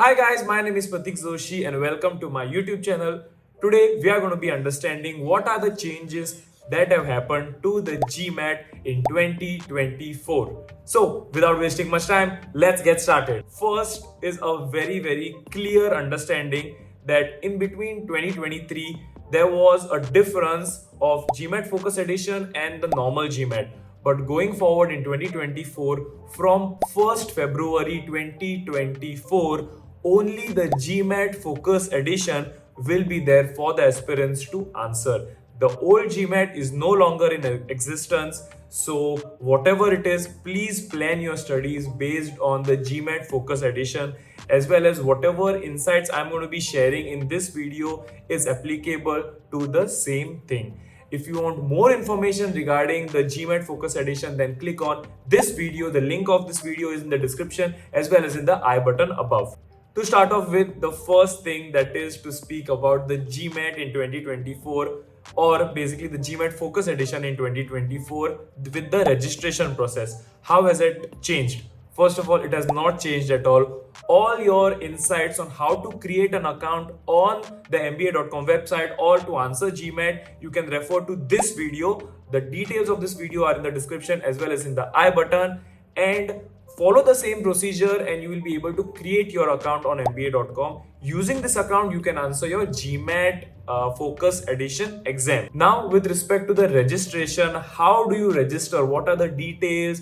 Hi guys, my name is Pratik Joshi and welcome to my YouTube channel. Today we are going to be understanding what are the changes that have happened to the GMAT in 2024. So without wasting much time, let's get started. First is a very clear understanding that in between 2023 there was a difference of GMAT Focus Edition and the normal GMAT. But going forward in 2024, from 1st February 2024, only the GMAT Focus Edition will be there for the aspirants to answer. The old GMAT is no longer in existence. So whatever it is, please plan your studies based on the GMAT Focus Edition, as well as whatever insights I'm going to be sharing in this video is applicable to the same thing. If you want more information regarding the GMAT Focus Edition, then click on this video. The link of this video is in the description as well as in the I button above. To start off with, the first thing that is to speak about the GMAT in 2024, or basically the GMAT Focus Edition in 2024 with the registration process. How has it changed? First of all, it has not changed at all. All your insights on how to create an account on the MBA.com website or to answer GMAT, you can refer to this video. The details of this video are in the description as well as in the I button. And follow the same procedure and you will be able to create your account on MBA.com. Using this account, you can answer your GMAT Focus Edition exam. Now, with respect to the registration, how do you register? What are the details?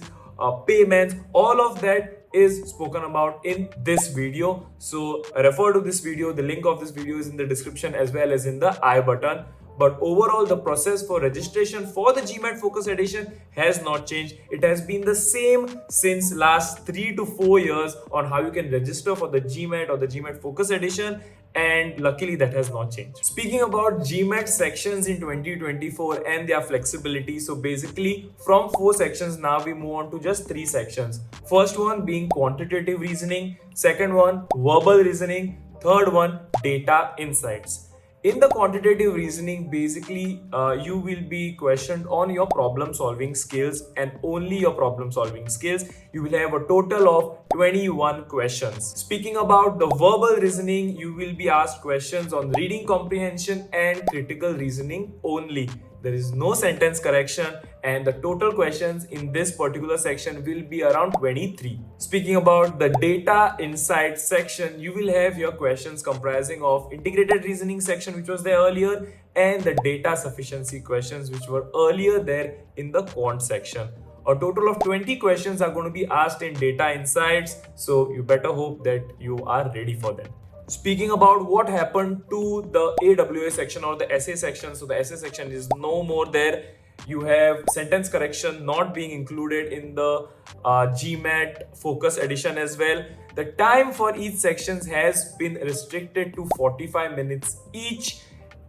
Payments, all of that is spoken about in this video. So refer to this video. The link of this video is in the description as well as in the I button. But overall, the process for registration for the GMAT Focus Edition has not changed. It has been the same since last 3 to 4 years on how you can register for the GMAT or the GMAT Focus Edition. And luckily that has not changed. Speaking about GMAT sections in 2024 and their flexibility, so basically from 4 sections now we move on to just 3 sections. First one being quantitative reasoning, second one verbal reasoning, third one data insights. In the quantitative reasoning, basically you will be questioned on your problem solving skills and only your problem solving skills. You will have a total of 21 questions. Speaking about the verbal reasoning, you will be asked questions on reading comprehension and critical reasoning only. There is no sentence correction and the total questions in this particular section will be around 23. Speaking about the data insights section, you will have your questions comprising of integrated reasoning section, which was there earlier, and the data sufficiency questions, which were earlier there in the quant section. A total of 20 questions are going to be asked in data insights, so you better hope that you are ready for them. Speaking about what happened to the AWA section or the essay section, so the essay section is no more there. You have sentence correction not being included in the GMAT Focus Edition as well. The time for each section has been restricted to 45 minutes each.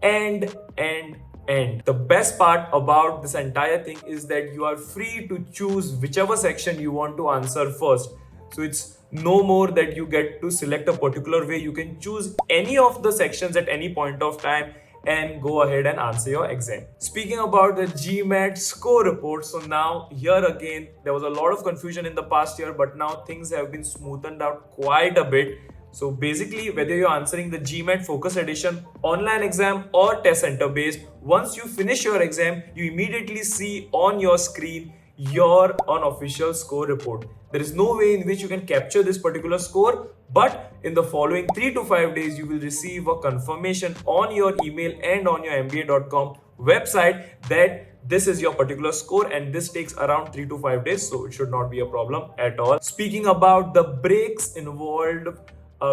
And the best part about this entire thing is that you are free to choose whichever section you want to answer first. So it's no more that you get to select a particular way. You can choose any of the sections at any point of time and go ahead and answer your exam. Speaking about the GMAT score report, so now here again, there was a lot of confusion in the past year, but now things have been smoothened out quite a bit. So basically, whether you're answering the GMAT Focus Edition online exam or test center based, once you finish your exam, you immediately see on your screen your unofficial score report. There is no way in which you can capture this particular score, but in the following 3 to 5 days, you will receive a confirmation on your email and on your MBA.com website that this is your particular score, and this takes around 3 to 5 days, so it should not be a problem at all. Speaking about the breaks involved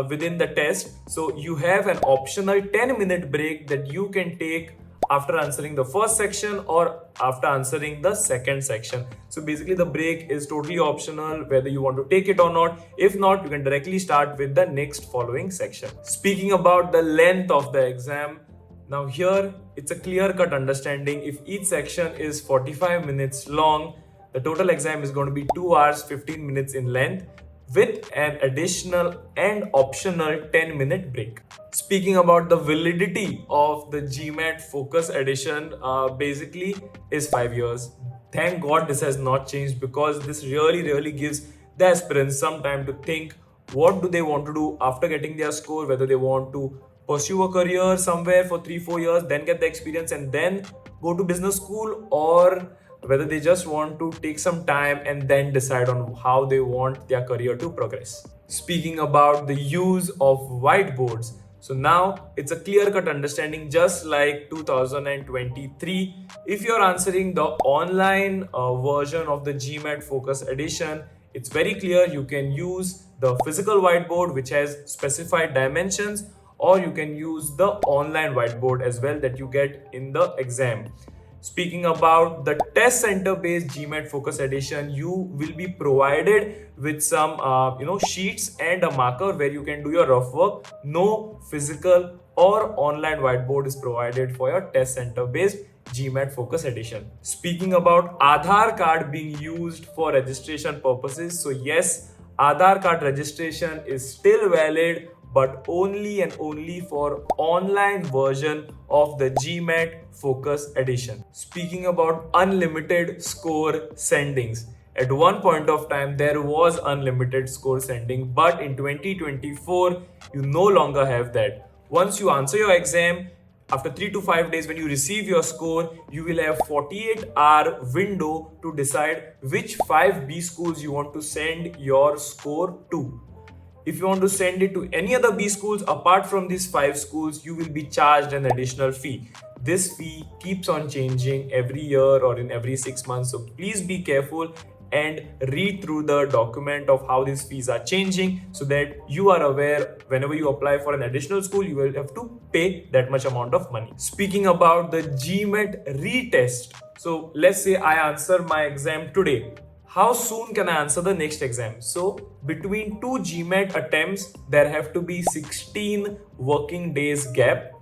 within the test, so you have an optional 10-minute break that you can take after answering the first section or after answering the second section. So basically the break is totally optional whether you want to take it or not. If not, you can directly start with the next following section. Speaking about the length of the exam, now here it's a clear-cut understanding. If each section is 45 minutes long, the total exam is going to be 2 hours 15 minutes in length, with an additional and optional 10-minute break. Speaking about the validity of the GMAT Focus Edition, basically is 5 years. Thank God this has not changed, because this really gives the aspirants some time to think what do they want to do after getting their score, whether they want to pursue a career somewhere for 3-4 years, then get the experience and then go to business school, or whether they just want to take some time and then decide on how they want their career to progress. Speaking about the use of whiteboards, so now it's a clear-cut understanding, just like 2023. If you're answering the online version of the GMAT Focus Edition, it's very clear you can use the physical whiteboard which has specified dimensions, or you can use the online whiteboard as well that you get in the exam. Speaking about the test center based GMAT Focus Edition, you will be provided with some sheets and a marker where you can do your rough work. No physical or online whiteboard is provided for your test center based GMAT Focus Edition. Speaking about Aadhar card being used for registration purposes, so yes, Aadhar card registration is still valid, but only and only for online version of the GMAT Focus Edition. Speaking about unlimited score sendings, at one point of time there was unlimited score sending, but in 2024 you no longer have that. Once you answer your exam, after 3 to 5 days when you receive your score, you will have 48-hour window to decide which 5 B schools you want to send your score to. If you want to send it to any other B schools apart from these 5 schools, you will be charged an additional fee. This fee keeps on changing every year or in every 6 months. So please be careful and read through the document of how these fees are changing so that you are aware whenever you apply for an additional school, you will have to pay that much amount of money. Speaking about the GMAT Re-Test. So let's say I answer my exam today. How soon can I answer the next exam? So between 2 GMAT attempts, there have to be 16 working days gap.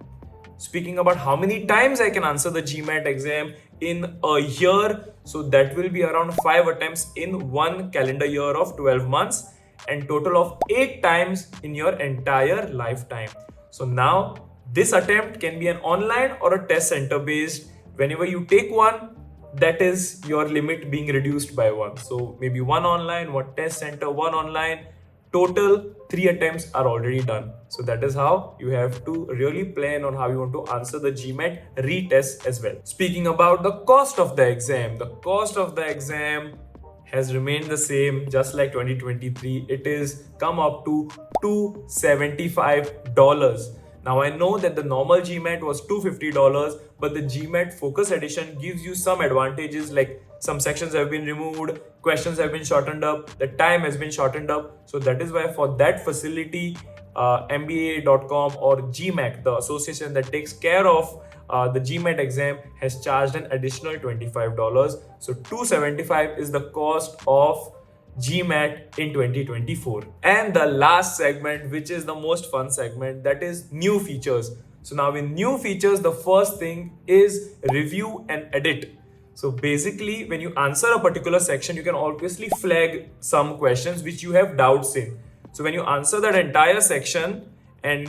Speaking about how many times I can answer the GMAT exam in a year, so that will be around 5 attempts in 1 calendar year of 12 months and total of 8 times in your entire lifetime. So now this attempt can be an online or a test center based. Whenever you take one, that is your limit being reduced by 1. So maybe 1 online, 1 test center, 1 online. Total 3 attempts are already done. So that is how you have to really plan on how you want to answer the GMAT Re-Test as well. Speaking about the cost of the exam, the cost of the exam has remained the same just like 2023. It is come up to $275. Now I know that the normal GMAT was $250, but the GMAT Focus Edition gives you some advantages, like some sections have been removed, questions have been shortened up, the time has been shortened up. So that is why for that facility, MBA.com or GMAT, the association that takes care of the GMAT exam, has charged an additional $25. So $275 is the cost of GMAT in 2024. And the last segment, which is the most fun segment, that is new features. So now in new features, the first thing is review and edit. So basically, when you answer a particular section, you can obviously flag some questions which you have doubts in. So when you answer that entire section and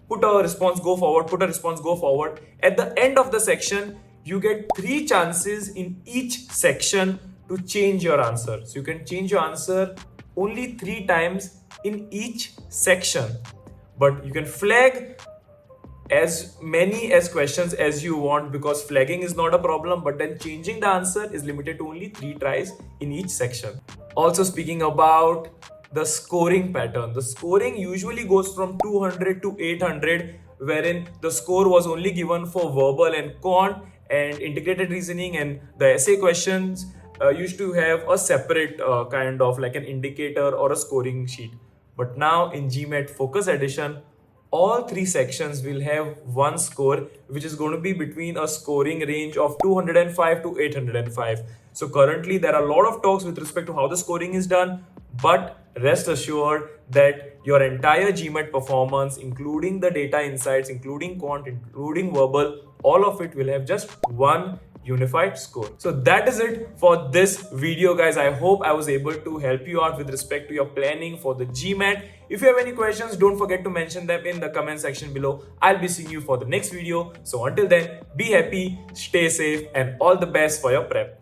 put a response, go forward, put a response, go forward, at the end of the section, you get 3 chances in each section to change your answer. So you can change your answer only 3 times in each section, but you can flag as many as questions as you want because flagging is not a problem, but then changing the answer is limited to only 3 tries in each section. Also, speaking about the scoring pattern, the scoring usually goes from 200 to 800, wherein the score was only given for verbal and quant and integrated reasoning, and the essay questions used to have a separate kind of like an indicator or a scoring sheet. But now in GMAT Focus Edition, all 3 sections will have one score, which is going to be between a scoring range of 205 to 805. So currently there are a lot of talks with respect to how the scoring is done, but rest assured that your entire GMAT performance, including the data insights, including quant, including verbal, all of it will have just one unified score. So that is it for this video, guys. I hope I was able to help you out with respect to your planning for the GMAT. If you have any questions, don't forget to mention them in the comment section below. I'll be seeing you for the next video. So until then, be happy, stay safe, and all the best for your prep.